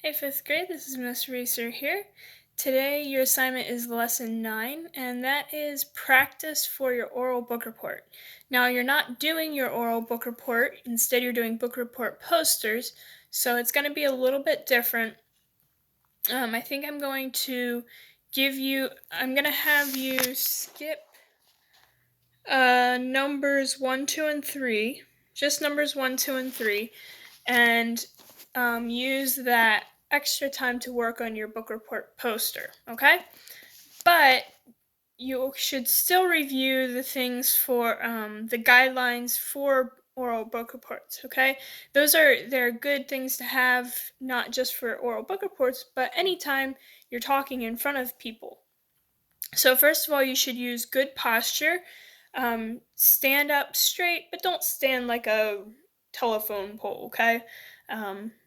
Hey, fifth grade, this is Miss Racer here. Today, your assignment is lesson 9, and that is practice for your oral book report. Now, you're not doing your oral book report, instead, you're doing book report posters, so it's going to be a little bit different. I think I'm going to have you skip numbers 1, 2, and 3, just numbers 1, 2, and 3, and use that extra time to work on your book report poster, okay? But you should still review the things for the guidelines for oral book reports, okay? They're good things to have, not just for oral book reports, but anytime you're talking in front of people. So first of all, you should use good posture. Stand up straight, but don't stand like a telephone pole, okay?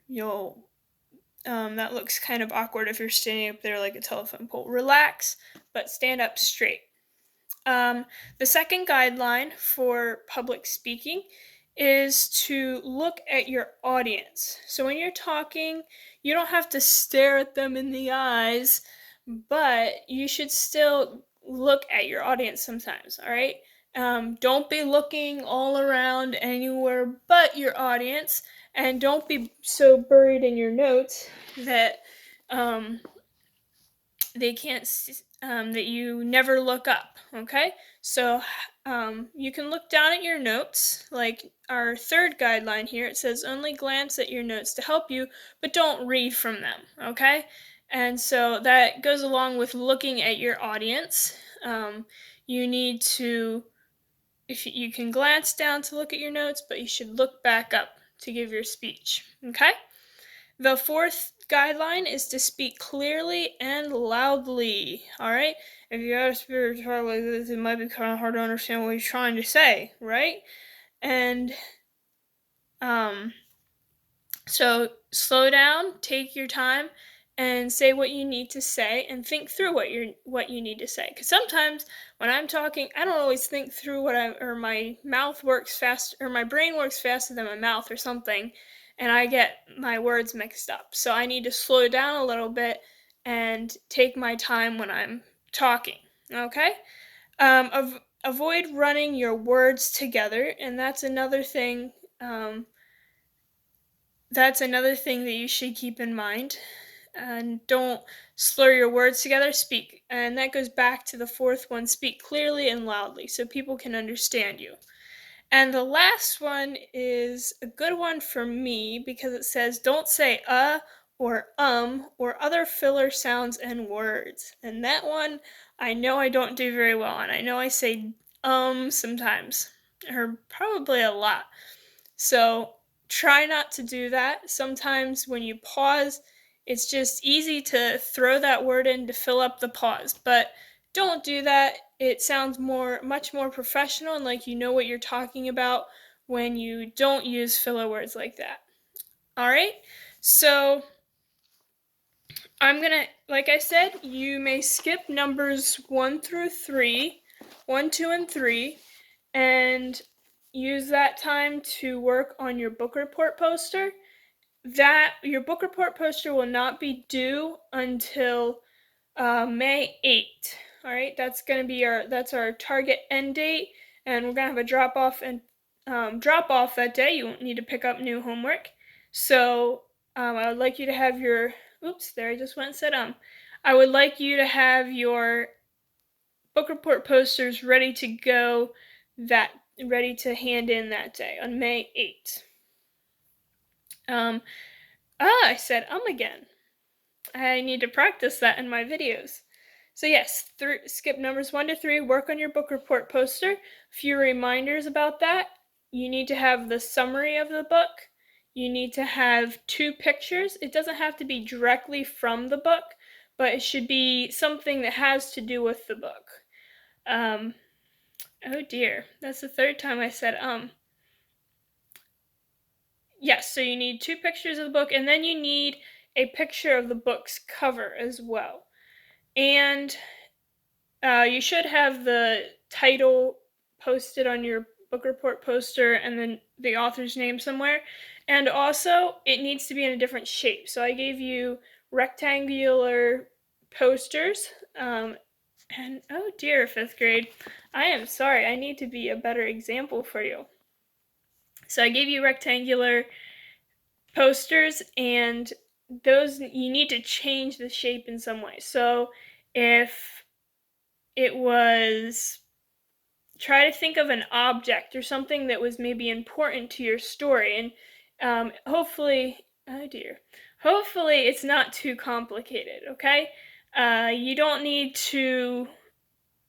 You'll that looks kind of awkward if you're standing up there like a telephone pole. Relax, but stand up straight. The second guideline for public speaking is to look at your audience. So when you're talking, you don't have to stare at them in the eyes, but you should still look at your audience sometimes, all right? Don't be looking all around anywhere but your audience, and don't be so buried in your notes that they can't that you never look up, okay? So you can look down at your notes, like our third guideline here. It says only glance at your notes to help you, but don't read from them, okay? And so that goes along with looking at your audience. You need to, if you can glance down to look at your notes, but you should look back up to give your speech, okay? The fourth guideline is to speak clearly and loudly. All right? If you have a spirit talk like this, it might be kind of hard to understand what he's trying to say, right? And so slow down, take your time, and say what you need to say, and think through what you need to say. Because sometimes when I'm talking, I don't always think through my mouth works fast, or my brain works faster than my mouth, or something, and I get my words mixed up. So I need to slow down a little bit and take my time when I'm talking. Okay. Avoid running your words together, and that's another thing that you should keep in mind. And don't slur your words together. Speak. And that goes back to the fourth one, speak clearly and loudly so people can understand you. And the last one is a good one for me because it says don't say or other filler sounds and words. And that one I know I don't do very well on. I know I say sometimes, or probably a lot. So try not to do that. Sometimes when you pause, it's just easy to throw that word in to fill up the pause, but don't do that. It sounds much more professional and like you know what you're talking about when you don't use filler words like that. All right? So like I said, you may skip numbers 1 through 3, 1, 2, and 3, and use that time to work on your book report poster. That your book report poster will not be due until May 8th. All right, that's our target end date, and we're gonna have a drop off that day. You won't need to pick up new homework. So I would like you to have your oops, there I just went and said I would like you to have your book report posters ready to go ready to hand in that day on May 8th. I said again. I need to practice that in my videos. So yes, skip numbers 1 to 3, work on your book report poster. A few reminders about that. You need to have the summary of the book. You need to have 2 pictures. It doesn't have to be directly from the book, but it should be something that has to do with the book. Oh dear, that's the third time I said Yes, so you need 2 pictures of the book, and then you need a picture of the book's cover as well. And you should have the title posted on your book report poster and then the author's name somewhere. And also, it needs to be in a different shape. So I gave you rectangular posters. And oh dear, fifth grade, I am sorry. I need to be a better example for you. So I gave you rectangular posters, and those you need to change the shape in some way. So if it was, try to think of an object or something that was maybe important to your story, and hopefully, oh dear, hopefully it's not too complicated. Okay, you don't need to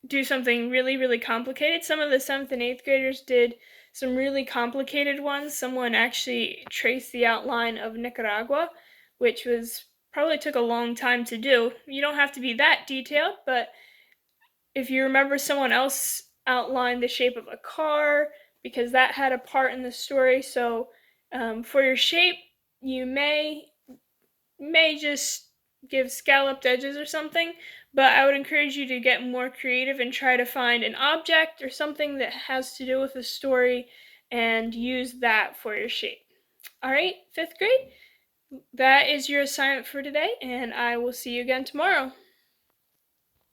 do something really, really complicated. Some of the 7th and 8th graders did some really complicated ones. Someone actually traced the outline of Nicaragua, which was probably took a long time to do. You don't have to be that detailed, but if you remember, someone else outlined the shape of a car because that had a part in the story. So for your shape, you may just give scalloped edges or something, but I would encourage you to get more creative and try to find an object or something that has to do with the story and use that for your shape. All right, 5th grade, that is your assignment for today, and I will see you again tomorrow.